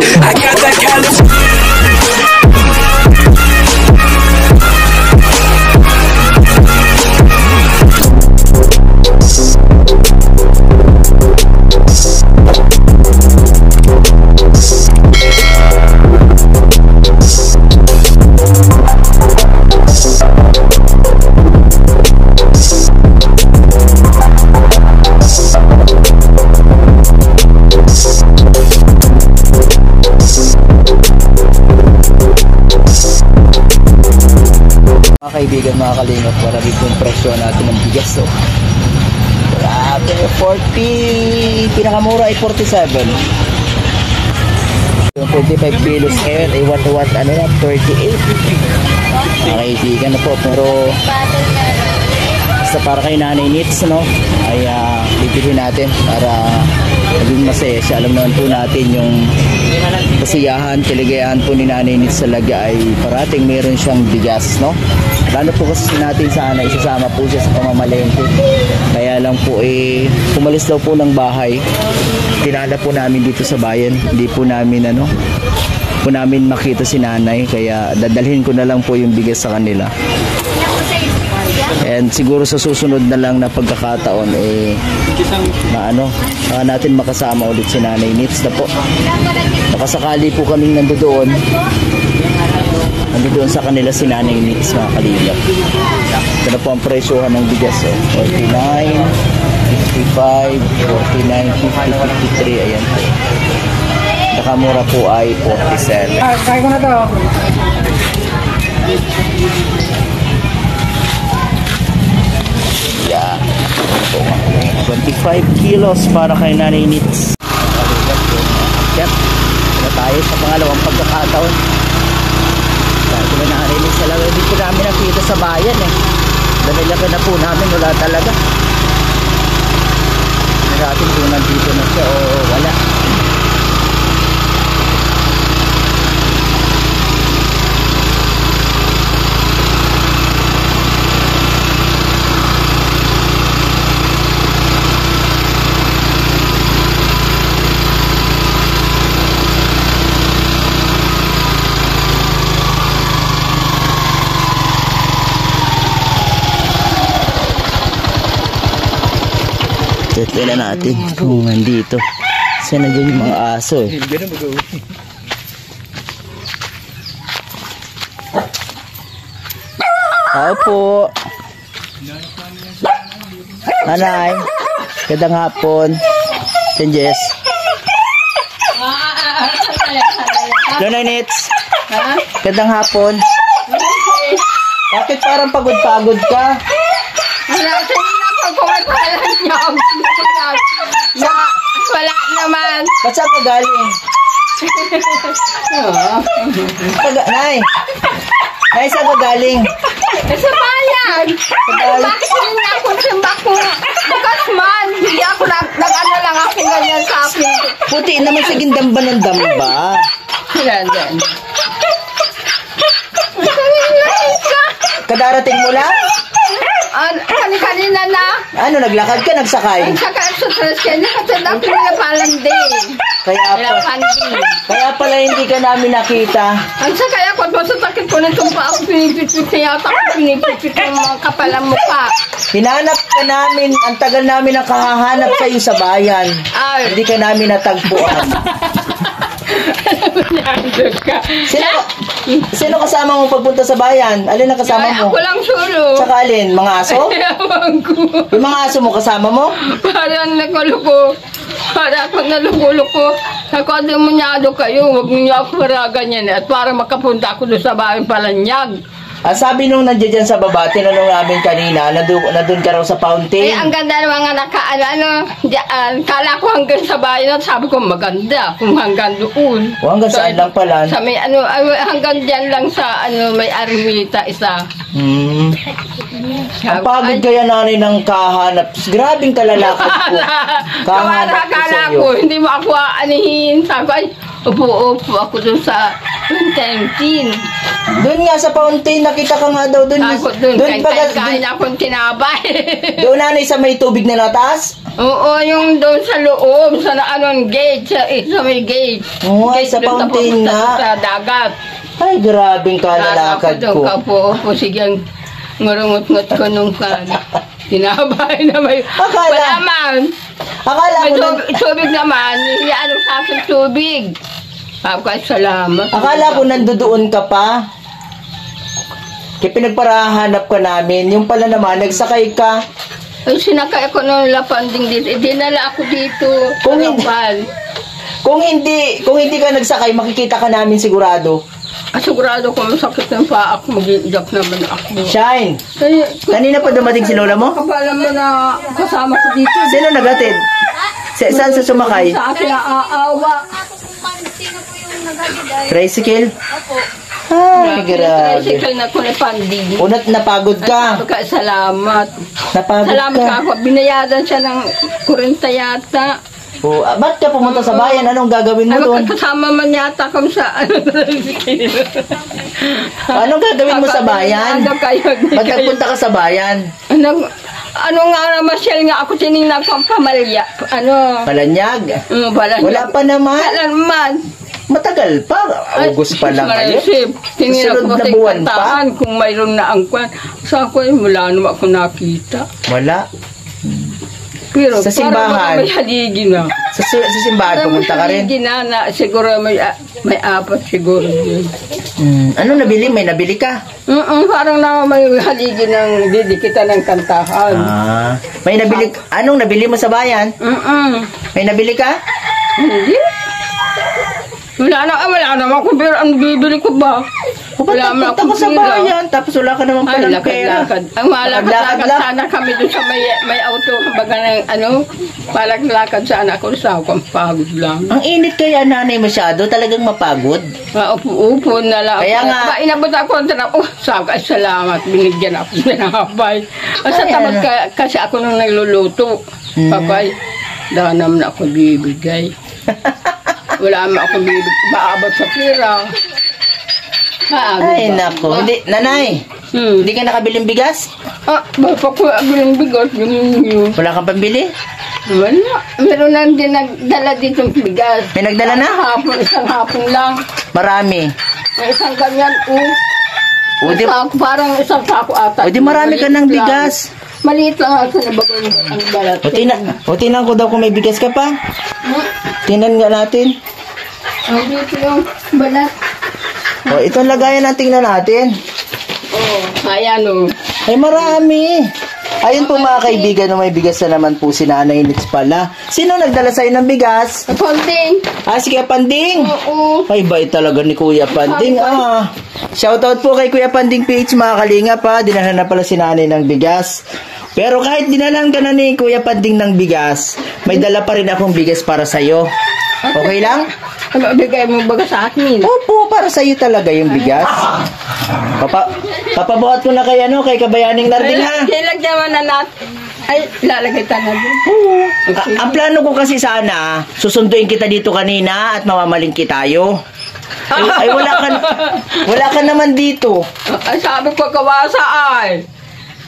I got that California. Kaibigan, mga kalingap, marami pong presyo natin ng bigas. So, grabe, 40, pinakamura ay 47. Yung 25 kilos ngayon ay what, ano na, 38. Mga kaibigan na po, pero basta para kay Nanay Nits, no, ay bibili natin para maging masaya siya. Alam naman po natin yung kasiyahan, kaligayahan po ni Nanay Nits talaga ay parating meron siyang bigas, no. Lalo po kasi natin sana isasama po siya sa pamamalengke. Kaya lang po pumalis daw po ng bahay. Kilala po namin dito sa bayan. Hindi po namin makita si nanay. Kaya dadalhin ko na lang po yung bigas sa kanila. And siguro sa susunod na lang na pagkakataon na natin makasama ulit si Nanay Nits na po. Nakasakali po kaming nandoon sa kanila si Nanay Nits, mga kalingap. Ito na po ang presyohan ng bigas. 49, 55, 49, 50, 53. Ayan po. Nakamura po ay 47. Kaya ko na to. Yeah. 25 kilos para kay Nanay Nits. Yan. Na tayo sa pangalawang pagkakataon. Dahil na Nanay Nits talaga. Hindi po namin nakita sa bayan Dalaga na po namin. Wala talaga. Hindi natin kung nandito na siya o wala. Tignan natin kung nandito. Kasi nandiyan yung mga aso Tao po. Nanay. Gandang hapon. Jess. Nanay Nits. Gandang hapon. Bakit parang pagod-pagod ka? Wala naman. Ba't saan ka galing? Nay, saan ka galing? Sa bayan. Bakit hindi na ako simbak ko? Bukas man. Hindi ako nag-ano lang ako ganyan sa akin. Puti naman sa gindamba ng damba. Ganyan. Kadarating mo lang? Kanina na. Ano, naglakad ka, nagsakay? Nagsakay sa Tresken. Nakatanda ko nila palandi. Kaya pala hindi ka namin nakita. Ang sakay ako, masasakit ko na itong pa ako pinipipit na yata ako pinipipit ng mga kapalang mukha. Hinanap ka namin, ang tagal namin ang kahahanap sa'yo sa bayan. Hindi ka namin natagpuan. Sino kasama mo pagpunta sa bayan? Alin ang kasama mo? Ako lang solo. Tsaka alin? Mga aso? Ewan ko. Yung mga aso mo kasama mo? Parang nakaloko. Para ako naloko-loko. Nakademunyado kayo. Huwag niyo ako ganyan. At para makapunta ako doon sa bayan Palanyag. Sabi nung nandiyan sa baba, tinanong namin kanina, nandun ka raw sa fountain. Ang ganda ng mga kala ko hanggang sa bayan at sabi ko maganda kung hanggang doon. O hanggang saan lang pala? Sa may hanggang dyan lang sa may armita isa. Ang pagod kaya nanay ng kahanap. Grabing kalalakad ko. Kahanap ko sa iyo. Hindi mo ako anihin. Sabi ko, ay, upo ako doon sa fountain. Doon nga sa fountain, nakita ka nga daw doon. Ako doon, kain akong tinabay. Doon nanay sa may tubig na latas? Oo, yung doon sa loob, sa anong gate, sa may gate. Oo, Gate sa doon fountain papunta nga. Sa dagat. Ay, grabing kalalakad ko. Kapo, sige, ngurungot-ngot ko nung kan. Tinabay na may Akala- palaman. Akala May ko, tubig naman, iyaano sa akin tubig. Pagkat salamat. akala ko nandoon ka pa. Kaya pinagparahanap ka namin. Yung pala naman, nagsakay ka. Ay, sinakay ako ng lapanding dito. Dinala ako dito. Kung hindi- Kapal. Kung hindi ka nagsakay, makikita ka namin sigurado. Sigurado ko masakit ng paa ako. Mag-iiyak naman ako. Shine, Ay, kanina pa dumating si lola mo? kapalan mo na kasama ko dito. Sino nagatid? Saan sa sumakay? Sa akin naaawa. Tricycle? Opo. Ay, grabe. Tricycle na ko na panding. Unat napagod ka. Salamat. Napagod Salamat ka. ka ako. Binayadan siya ng 40 yata. Oh, ba't ka pumunta sa bayan? Anong gagawin mo Ay, doon? magkasama man yata kami sa tricycle. Anong gagawin mo sa bayan? Ano kayo? Ba't nagpunta ka sa bayan? Ano nga naman, Shell nga ako tinignan ko ang pamalya. Ano? Palanyag? Palanya. Wala pa naman. Kailan man. Matagal pa. August pa lang kayo. Tinignan Sunod ko na sa buwan pa. kantahan kung mayroon na ang kwan. Sa ako wala naman ako nakita. Wala. Pero Sa simbahan? parang may haligi na. Sa simbahan, pumunta ka rin. Haligi na, siguro may apat siguro yun. Ano nabili? May nabili ka? Parang na may haligi ng didikitan ng kantahan. May nabili. Anong nabili mo sa bayan? May nabili ka? Hindi. Wala naman kung pero ang bibili ko ba? Wala naman Punta ko sa bayan, tapos wala ka naman Ay, palang pera. lakad-lakad. Ang malakad-lakad Lakad-lakad sana kami doon sa may auto. Baga ng malakad-lakad sana ako sa akong pagod lang. Ang init kaya nanay masyado, talagang mapagod. Upo-upo na lang. Kaya nga. Inabot ako ang tanap. Salamat. Binigyan ako ng hapay. Sa Ay, tamad ano? kasi ako nung nagluluto. Papay, dahil naman ako bibigay. Wala naman ako bibigay. Maabot sa pira. Ay, nako. Hindi, nanay, hindi ka nakabiling bigas? Basta ko ang bigas. Yung Wala kang pambili? wala. Meron na din nagdala dito ng bigas. May nagdala na? Isang hapon lang. Marami. May isang ganyan, O di, parang isang sako ata. o di marami ka ng Maliit lang. bigas. Maliit lang ako na bagay ang balat. O tinan ko daw kung may bigas ka pa. Tinan nga natin. Ang dito yung balat. O ito ang lagayan na tingnan natin. Ayan o. Ay marami. Ayun po mga kaibigan, may bigas na naman po si Nanay Nix pala. Sino nagdala sa'yo ng bigas? Panding. Si Kuya Panding. Oo. Ay, bait talaga ni Kuya Panding. Shoutout po kay Kuya Panding PH, mga kalinga pa. Dinala na pala si Nanay ng bigas. Pero kahit dinalan ka na ni Kuya Panding ng bigas, may dala pa rin akong bigas para sa'yo. Okay lang? Bigay mo baga sa akin. Opo, para sa'yo talaga yung bigas. Papabuhat ko na kay Kabayaning Narding ha. Ilagyan mo na natin. Ay, lalagay tayo na din. Oo. Ang plano ko kasi sana, susunduin kita dito kanina at mamamalingki tayo. Ay, wala ka naman dito. Ay, sabi ko kawasa ay.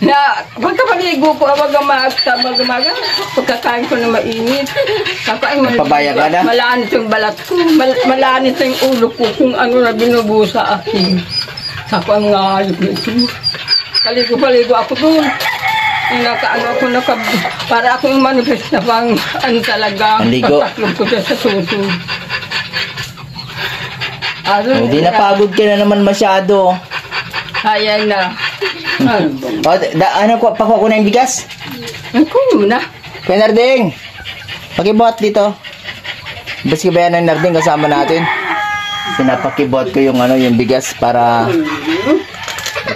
Na, pagkapaligo ko, pagkakain ko na mainit. Pabaya ka na? Malanit yung balat ko. Malanit yung ulo ko kung ano na binubuo sa akin. Saka ang ngayot nito. Paligo ako doon. Para akong manifest na pang ano talaga. Maligo. Pagtaklog ko sa suso. Hindi napagod ka na naman masyado. Ayan na. Pakuha ko na yung bigas? Ay, kuno mo na. Kuya Narding, pakibuhat dito. Basta ba yan ng Narding kasama natin? Sinapakibuhat ko yung bigas para...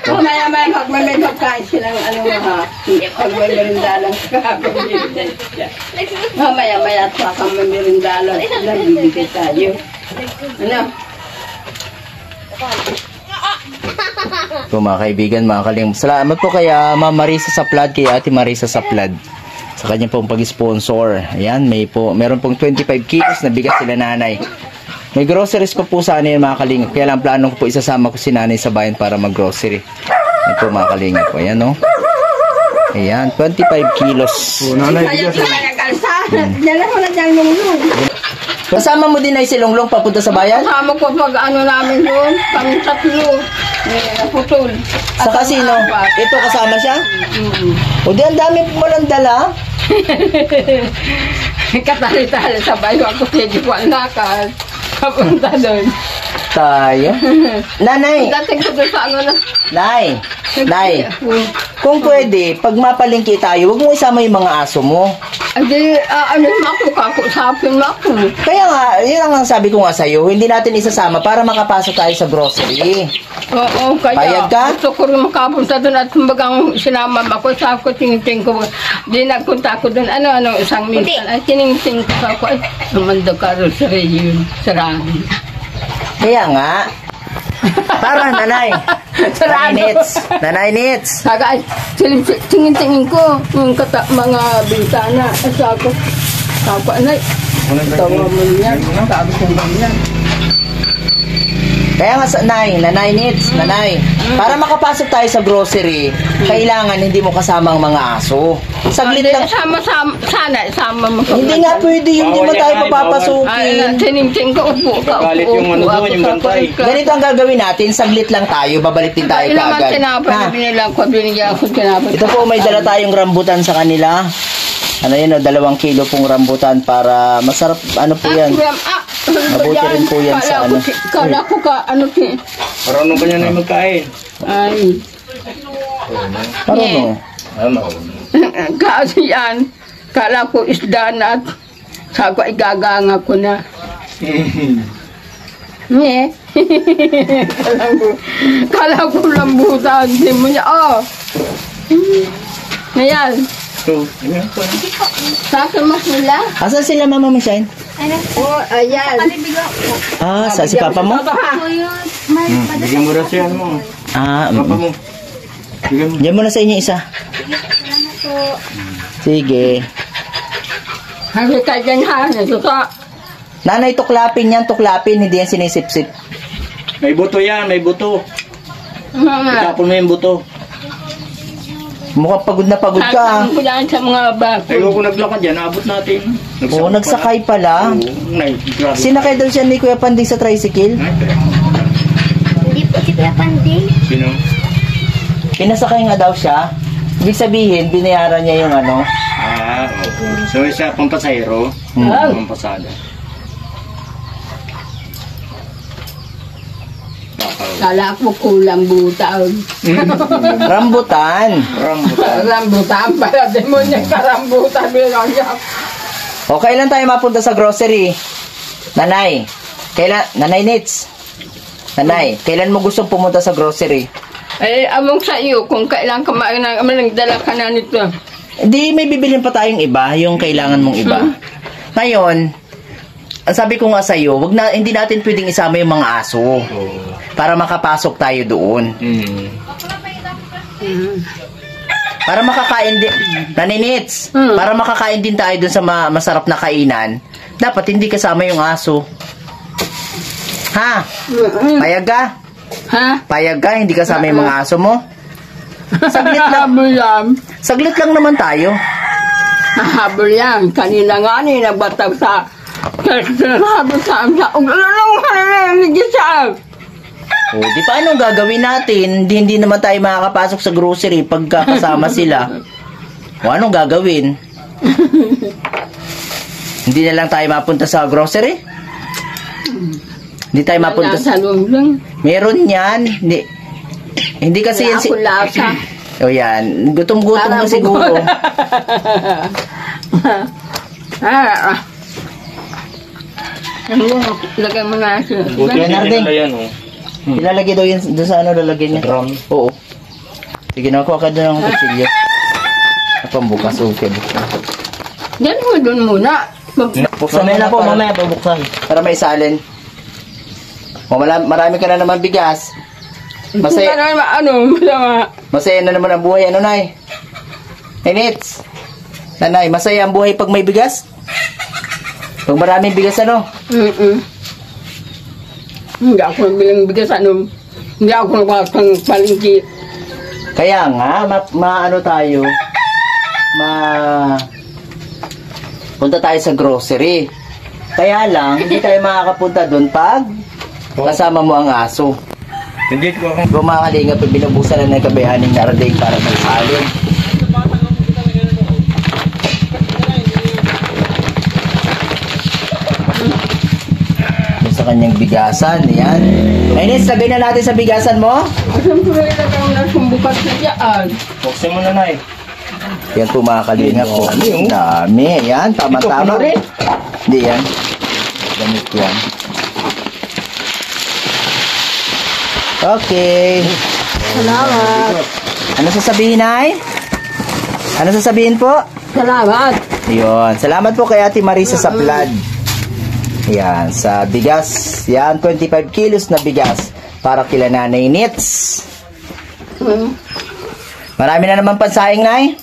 Maya-maya, pag may kain silang ha. Pag may merindalang maya-maya, pag may merindalang nagbibigay tayo. Ano? Po mga kaibigan, mga kaling. Salamat po kay Ma'am Marisa Saplad, kay Ate Marisa Saplad sa kanya pong pag-sponsor. Ayan, meron pong 25 kilos na bigas sila nanay. May groceries pa po sana yun mga kaling. Kaya lang plano ko po isasama ko si nanay sa bayan para mag-grocery. Ayan po mga kaling po. Ayan o. Ayan, 25 kilos. Kaya Dala ko na dyan lunglong. Kasama mo din ay si Longlong papunta sa bayan? Kasama ko pag ano namin doon, kami tatlo. Naputol. Sa kasino? Ito kasama siya? O di ang dami mo lang dala. Katali-tali sa bayo ako sige ko ang lakad. Papunta doon. Tayo. Nanay. Dating ko doon sa ano na. Nay. Kung pwede, pag mapalingki tayo, huwag mo isama yung mga aso mo. Hindi, ano mo ako, kakusapin mo ako. Kaya nga, yun ang sabi ko nga sa'yo, hindi natin isasama para makapasok tayo sa grocery. Oo, kaya Payag ka? gusto ko rin makapunta doon at kumbagang sinama ako, sabi ko, tingin ko, di nagpunta ako doon, isang minsan, ay tiningting ko ako, ay, sumando ka rin sa region, sarami. Kaya nga, para nanay. Nanay Nits. Saka, tingin-tingin ko, yung mga bintana, at sabi ko, anay, tawa mo yan, sabi ko ganyan. Kaya nga, nanay Nits, para makapasok tayo sa grocery, kailangan hindi mo kasama ang mga aso. Saglit lang. Sana, isama mo. Hindi nga pwede, hindi mo tayo papapasukin. Tiningting ko, upo ka. Galit yung ano doon, yung bantay. Ganito ang gagawin natin, saglit lang tayo, babalik din tayo Ay, naman kaagad. tinapay, binilang ko, binigyan ko tinapay. Ito po, may dala tayong rambutan sa kanila. Ano yun, 2 kilo pong rambutan para masarap, ano po yan. Mabuti rin po yan sa ano. Kala ko ka, Marunong ka niya na magkain. Ay. Marunong. Kasi yan, kala ko isda na at sabi ko igaganga ko na. Nye. Kala ko lambutan, di mo niya, Ngayon. Sa akin mas nila? Asan sila, Mama Michelle? Ayan. Si Papa mo? Bigyan mo rin siya mo. Papa mo. Bigyan mo. Diyan mo na sa inyo isa. Sige. Sabi ka dyan ha, nasuka. Nanay, tuklapin yan, hindi yan sinisip-sip. May buto yan, may buto. Itapon mo yung buto. Mukhang pagod na pagod ka. Sasang ko yan sa mga bako. Ay, kung naglakad yan, naabot natin. Nagsakay pala. Grabe. Sinakay daw siya ni Kuya Panding sa tricycle. Hindi po si Kuya Panding. Sino? Pinasakay nga daw siya. Ibig sabihin, binayaran niya yung ano. Oo. So, siya pampasahero. Pampasada. Kala ko kulang butaon. Rambutan. Rambutan pala, demonyo ka rambutan. Bilang niya. O, kailan tayo mapunta sa grocery? Nanay. Nanay Nits. Nanay, kailan mo gustong pumunta sa grocery? Among sa iyo, kung kailan ka nagdala ka na nito. Di, may bibilin pa tayong iba, yung kailangan mong iba. Ngayon, ang sabi ko nga sa'yo, hindi natin pwedeng isama yung mga aso. Para makapasok tayo doon. Para makakain din, Naninits, para makakain din tayo doon sa masarap na kainan, dapat hindi kasama yung aso. Ha? Payag ka? Ha? Payag ka, hindi kasama yung mga aso mo? Saglit lang. Saglit lang naman tayo. Habol yan. Kanina nga nagbatag sa habol sa O, di pa anong gagawin natin? Hindi naman tayo makakapasok sa grocery pagka kasama sila. O, anong gagawin? Hindi na lang tayo mapunta sa grocery? Hindi tayo mapunta sa... Meron yan. Hindi kasi yan si... O yan. Gutom-gutom na siguro. Lagay mo na siya. Buti Bernarding. yan, oh. Ilalagay daw yun doon sa ano lalagyan niya. Drum. Oo. Sige, nakuha ka doon ng kutsilyo. Pambukas, okay. Yan mo doon muna. Buksan mo na po, mamaya pabuksan. Para may salin. O, marami ka na naman bigas. Masaya masaya na naman ang buhay. Ano, Nay? Nits. Nanay, masaya ang buhay pag may bigas? Pag maraming bigas, ano? Hindi ako bilang bigas, hindi ako nagpapang palingki. Kaya nga, ano tayo, punta tayo sa grocery. Kaya lang, hindi tayo makakapunta doon pag kasama mo ang aso. Hindi ko ako. Kung mga kalingap, binubusan na ng kabayaning narating para magsalin. Sa kanyang bigasan, yan. Ines, lagay na natin sa bigasan mo. Siyempre, nagkaroon na sumbukat na dyan. Buksan mo na, Nay. Yan po mga kalingap po. Dami, yan, tama-tama. Hindi yan. Gamit yan. Okay. Salamat. Ano sasabihin, Nay? Ano sasabihin po? Salamat. Yun. Salamat po kay Ate Marisa sa flood. Yan. Sa bigas. Yan. 25 kilos na bigas. Para kila Nanay Nits. Marami na naman pansahing, Nay.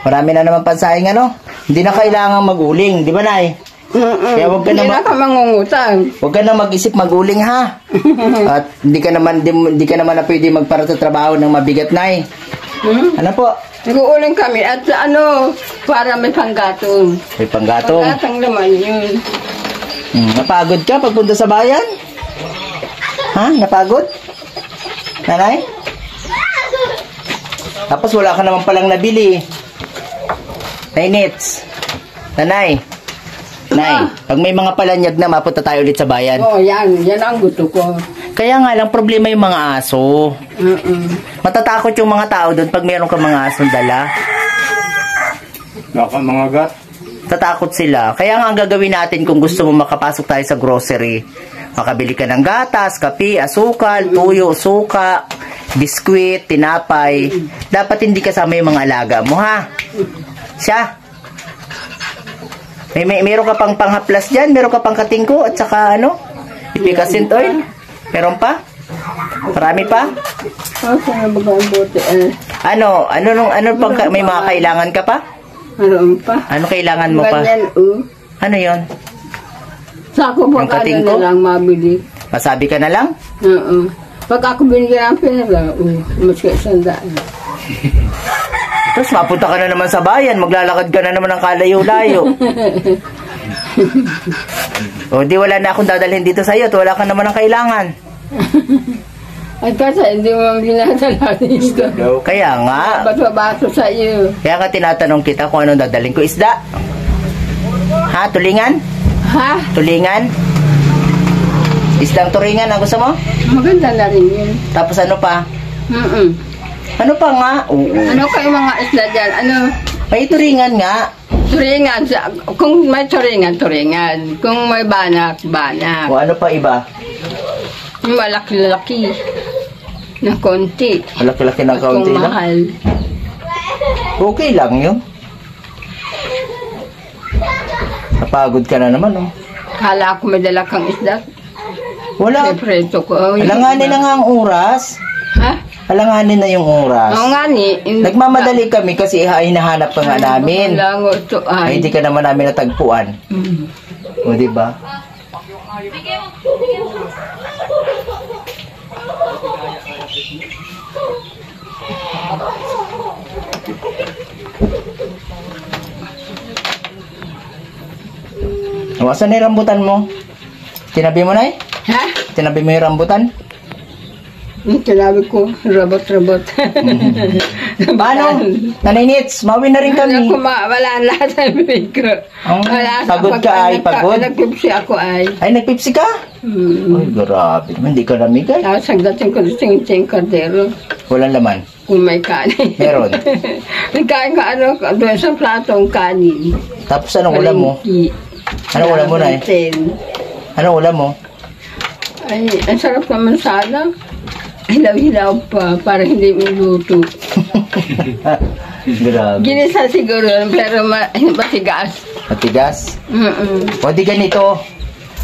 Marami na naman pansahing, ano? Hindi na kailangan maguling. Di ba, Nay? Kaya wag ka Hindi na ka mangungutang. Huwag ka na mag-isip maguling, ha? At hindi ka naman na pwede magpara sa trabaho ng mabigat, Nay. Ano po? Nag-uuling kami at para may panggatong. May panggatong. Panggatong naman yun. Napagod ka pagpunta sa bayan? Ha? Napagod? Nanay? Tapos wala ka naman palang nabili. Nay Nits. Nanay. Nay, pag may mga palanyag na, mapunta tayo ulit sa bayan. Oo, yan. Yan ang gusto ko. Kaya nga lang, problema yung mga aso. Matatakot yung mga tao doon pag mayroon ka mga asong dala. Baka mga gat. Tatakot sila. Kaya nga ang gagawin natin kung gusto mo makapasok tayo sa grocery. Makabili ka ng gatas, kape, asukal, tuyo, suka, biskwit, tinapay. Dapat hindi kasama yung mga alaga mo, ha? Siya. Meron ka pang panghaplas dyan? Meron ka pang katingko? At saka ano? Ipicacent oil? Meron pa? Marami pa? Sana ba ang bote? Ano pang may mga kailangan ka pa? Meron pa. Ano kailangan mo pa? Ganyan, Ano yon? Sako Yung pag ano katingko? na lang mabili. Masabi ka na lang? Oo. Pag ako binigyan ng pera, mas kaisandaan. Tapos mapunta ka na naman sa bayan, maglalakad ka na naman ng kalayo-layo. O di wala na akong dadalhin dito sa iyo, at wala ka naman ng kailangan. At kasi hindi mo binadala dito. Kaya nga, Bato-bato sa iyo. kaya nga tinatanong kita kung anong dadalhin ko. Isda? Ha? Tulingan? Ha? Tulingan? Isdang turingan ang gusto mo? Maganda na rin yun. Tapos ano pa? Ano pa nga? Oo. Ano kayo mga isla dyan? Ano? May turingan nga. Turingan. Kung may turingan, turingan. Kung may banak, banak. O ano pa iba? Yung malaki-laki na konti. Malaki-laki ng kaunti Kung lang. mahal. Okay lang yun. Napagod ka na naman, oh. Kala ko may dala kang isda. Wala. Prepreto ko. Alanganin na nga ang oras. Ha? Alanganin na yung oras. Oo nga ni. Nagmamadali kami kasi hinahanap ka nga namin. Lango ito Ay, ay. hindi ka naman namin natagpuan. O, diba? O, asan na yung rambutan mo? Tinabi mo na eh? Ha? Tinabi mo yung rambutan? Tinabi ko, robot-robot. Paano? Nanay Nits, mawin na rin kami. Wala ang lahat ng bibig ko. Pagod ka ay, pagod? Nagpipsi ako ay. Ay, nagpipsi ka? Ay, grabe. Hindi ka namigay. Tapos sagdating ko sa kardero. Walang laman. Kung may kanin. Meron. Nagkain ka doon sa platong kanin. Tapos anong ulam mo? Kalinki. Anong ulam mo na eh? Anong ulam mo? Ay, ang sarap naman sana. Hilaw-hilaw pa, para hindi minuto. Grabe. Ginisa siguro, pero matigas. Matigas? O di ganito.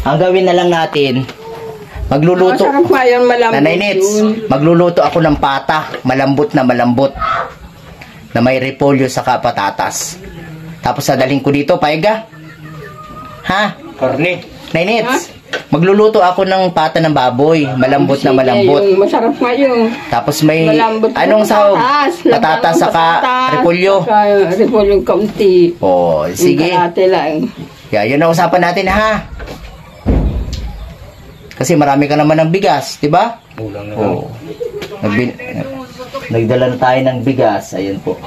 Ang gawin na lang natin, magluluto. Masarap nga yun, malambot Nanay Nits, yun. magluluto ako ng pata. Malambot. Na may repolyo sa patatas. Tapos sadaling ko dito, paega. Ha? Karne. Nanay Nits, Magluluto ako ng pata ng baboy. Malambot na malambot. Yung masarap nga yung Tapos may, malambot. anong sahog? Patatas saka repolyo. Saka repolyo kaunti. Oh, sige. Yung kalate lang. Yeah, yun ang usapan natin ha. Kasi marami ka naman ng bigas, di ba? Kulang na. Oh. Nagdala na tayo ng bigas. Ayan po.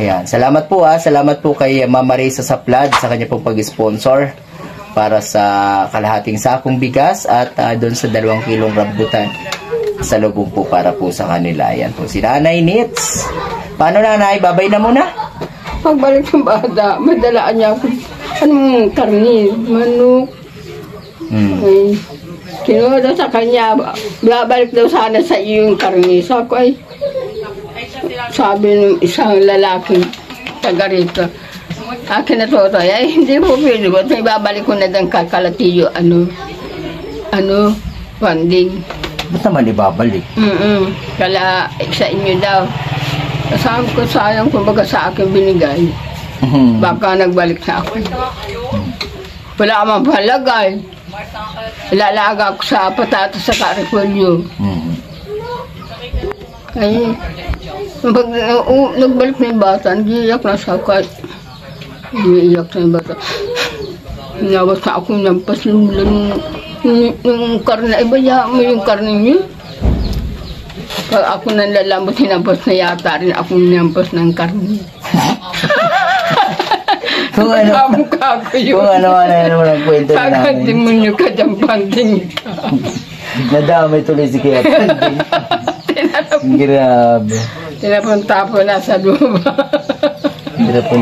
Ayan. Salamat po ha. Salamat po kay Mama Risa Saplad sa kanya pong pag-sponsor para sa kalahating sakong bigas at doon sa 2 kilong rambutan sa lubong po para po sa kanila. Ayan po si Nanay Nits. Paano nanay? Babay na muna? Pagbalik ng bata, madalaan niya ako. Anong karni? Manok. Ay, kinuha daw sa kanya, babalik daw sana sa iyo yung karni. Sabi ng isang lalaki, taga rito, akin na Totoy, ay hindi po pwede. Ba't may babalik ko na ng kakalatiyo, funding. Ba't naman ibabalik? Kala sa inyo daw. Sabi ko sayang kumbaga sa akin binigay. Baka nagbalik sa ako. Wala ka mang palagay. Ilalaga ko sa patatas sa karipolyo. Ay, nagbalik na yung bata, nag-iiyak na sa kahit. Nag-iiyak na yung bata. Hinawas na ako nampas yung karne. Ay, baya mo yung karne niyo? Pag ako nang lalambot, hinampas na yata rin ako hinampas ng karne. Kung ano, kung ano ang kwento na namin. Pagkatimonyo ka dyan, panding ka. Nadamay tuloy si Kuya Panding. Grabe. Tinapunta po na sa lupa.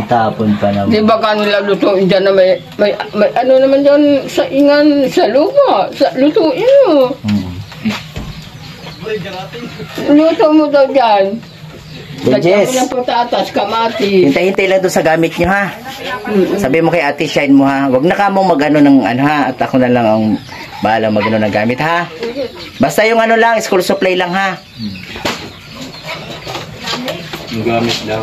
Tapon pa naman. Di ba kanila lutuin dyan na may ano naman dyan sa ingan, sa lupa. Lutuin mo. Luto mo daw dyan. Lagyan mo ng patatas, kamati. Hintay-hintay lang doon sa gamit nyo ha. Sabi mo kay Ate Shine mo ha. Huwag na ka mong mag-ano ng ano ha. At ako na lang ang bahala mag-ano ng gamit ha. Basta yung ano lang, school supply lang ha. Yung gamit daw.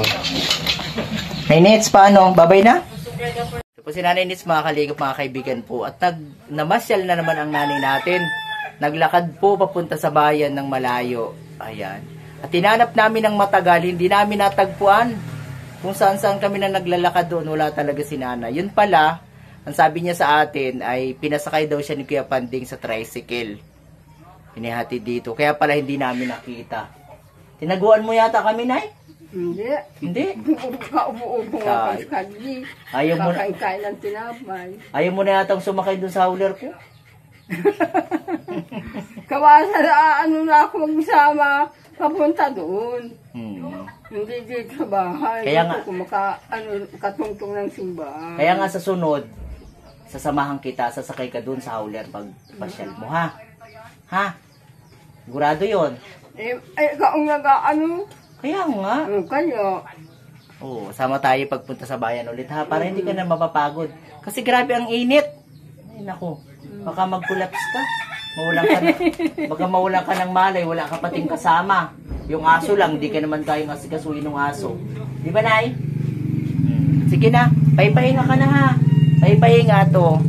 May Nits, paano? Babay na? Ito po si Nanay Nits, mga kaligap, mga kaibigan po. At namasyal na naman ang nanay natin. Naglakad po papunta sa bayan ng malayo. Ayan. At tinanap namin ng matagal, hindi namin natagpuan. Kung saan-saan kami na naglalakad doon, wala talaga si nanay. Yun pala, ang sabi niya sa atin ay pinasakay daw siya ni Kuya Panding sa tricycle. Pinihati dito. Kaya pala hindi namin nakita. Tinaguan mo yata kami, Nay? Hindi. Hindi? Upo-upo nga pa sa kagli. Ayaw mo na, Kakain ng tinapay. ayaw mo na yata sumakay doon sa hauler ko? Kawasa na ano na ako magsama. Papunta doon. Hindi dito sa bahay. Kaya nga, kung katungtong ng simbahan. Kaya nga sa sunod, sasamahan kita, sasakay ka dun sa hauler pag pasyal mo, ha? Ha? Sigurado yun. Kaong nag-ano? Kaya nga. Kaya. Oo, sama tayo pagpunta sa bayan ulit, ha? Para hindi ka na mapapagod. Kasi grabe ang init. Ay, naku. Baka mag-collapse ka. Baka mawalan ka ng malay, wala ka pating kasama. Yung aso lang, hindi ka naman kayang asikasuhin ng aso. Di ba, Nay? Sige na, paypahinga ka na ha. Paypahinga to.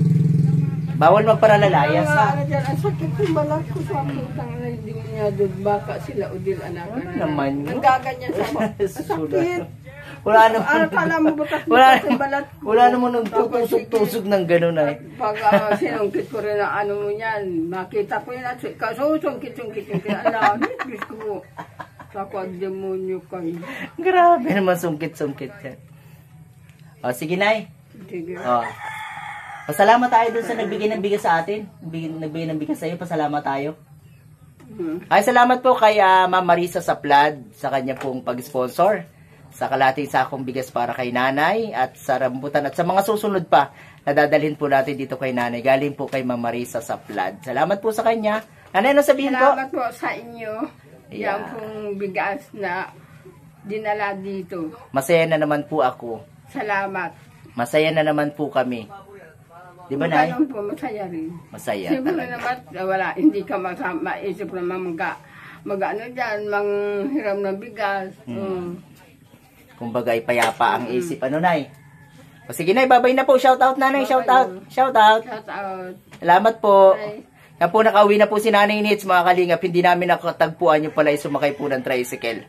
Bawal magparalalayas ha. Ang sakit yung balat ko sa putang na hindi niya doon. Baka sila udil anak. Ano naman yun? Ang gaganyan sa sakit. Wala naman. Ano pala mo butas yung balat ko. Wala naman nang tutusok-tusok ng gano'n ay. Pag sinungkit ko rin ang ano mo yan, makita ko yun at kasusungkit-sungkit yung kinala. Diyos ko. Sakwa demonyo kayo. Grabe naman sungkit-sungkit yan. O, sige, Nay. Sige. O. Pasalamat tayo dun sa nagbigay ng bigas sa atin. Nagbigay ng bigas sa'yo. Pasalamat tayo. Ay, salamat po kay Ma'am Marisa Saplad sa kanya pong pag-sponsor sa kalahating sakong bigas para kay nanay at sa rambutan at sa mga susunod pa na dadalhin po natin dito kay nanay. Galing po kay Ma'am Marisa Saplad. Salamat po sa kanya. Nanay, ano sabihin po? Salamat po sa inyo. Yeah. Yan pong bigas na dinala dito. Masaya na naman po ako. Salamat. Masaya na naman po kami. Di ba, Nay? Ganun po, masaya rin. Masaya Siyempre talaga. naman, wala, hindi ka maisip naman mag-ano dyan, manghiram ng bigas. Kumbaga, payapa ang isip. Ano, Nay? Sige na, babay na po. Shoutout, nanay. Shoutout. Shoutout. Shout out. Salamat po. Bye. Yan po, nakauwi na po si Nanay Nits, mga kalingap. Hindi namin nakatagpuan yung pala sumakay po ng tricycle.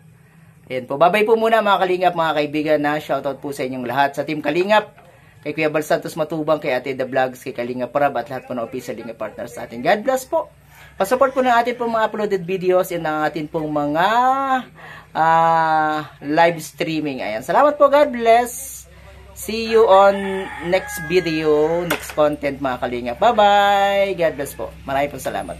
Ayan po. Babay po muna mga kalingap, mga kaibigan na. Shoutout po sa inyong lahat. Sa Team Kalingap, kay Kuya Bal Santos Matubang, kay Ate The Vlogs, kay Kalingap Parab, at lahat po ng official Kalingap partners sa atin. God bless po. Pasupport po ng atin pong mga uploaded videos and ng atin pong mga live streaming. Ayan. Salamat po. God bless. See you on next video, next content mga kalingap. Bye-bye. God bless po. Maraming po salamat.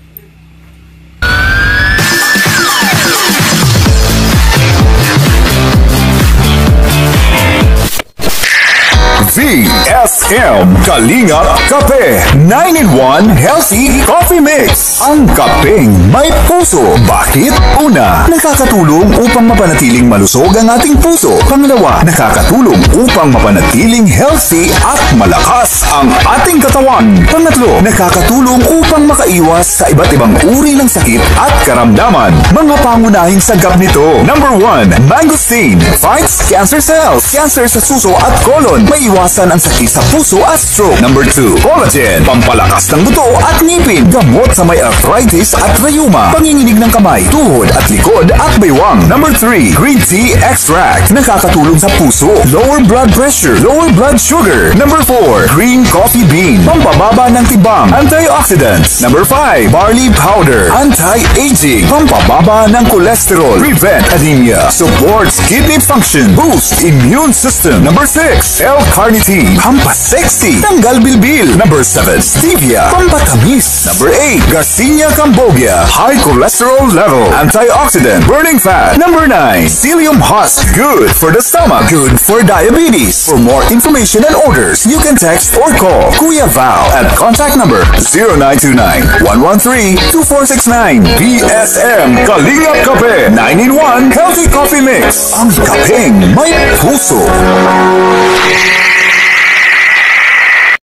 VSM Kalingap Kape 9-in-1 Healthy Coffee Mix. Ang kapeng may puso. Bakit? Una, nakakatulong upang mapanatiling malusog ang ating puso. Pangalawa, nakakatulong upang mapanatiling healthy at malakas ang ating katawan. Pangatlo, nakakatulong upang makaiwas sa iba't ibang uri ng sakit at karamdaman. Mga pangunahing sagap nito. Number 1, mangosteen fights cancer cells. Cancer sa suso at colon. May iwasan ang sakit sa puso at stroke. Number 2, collagen, pampalakas ng buto at ngipin, gamot sa may arthritis at rheuma, panginginig ng kamay, tuhod at likod at baywang. Number 3, green tea extract, nakakatulong sa puso, lower blood pressure, lower blood sugar. Number 4, green coffee bean, pampababa ng tibang, antioxidants. Number 5, barley powder, anti-aging, pampababa ng cholesterol, prevent anemia, supports kidney function, boost immune system. Number 6, L-carnitine, pampasexy, tanggal bilbil. Number 7, stevia, pampatamis. Number 8, Garcinia cambogia, high cholesterol level, antioxidant, burning fat. Number 9, psyllium husk, good for the stomach, good for diabetes. For more information and orders, you can text or call Kuya Val at contact number 0929-113-2469. VSM Kalingap Kape 9-in-1 Healthy Coffee Mix. Ang kapeng may puso.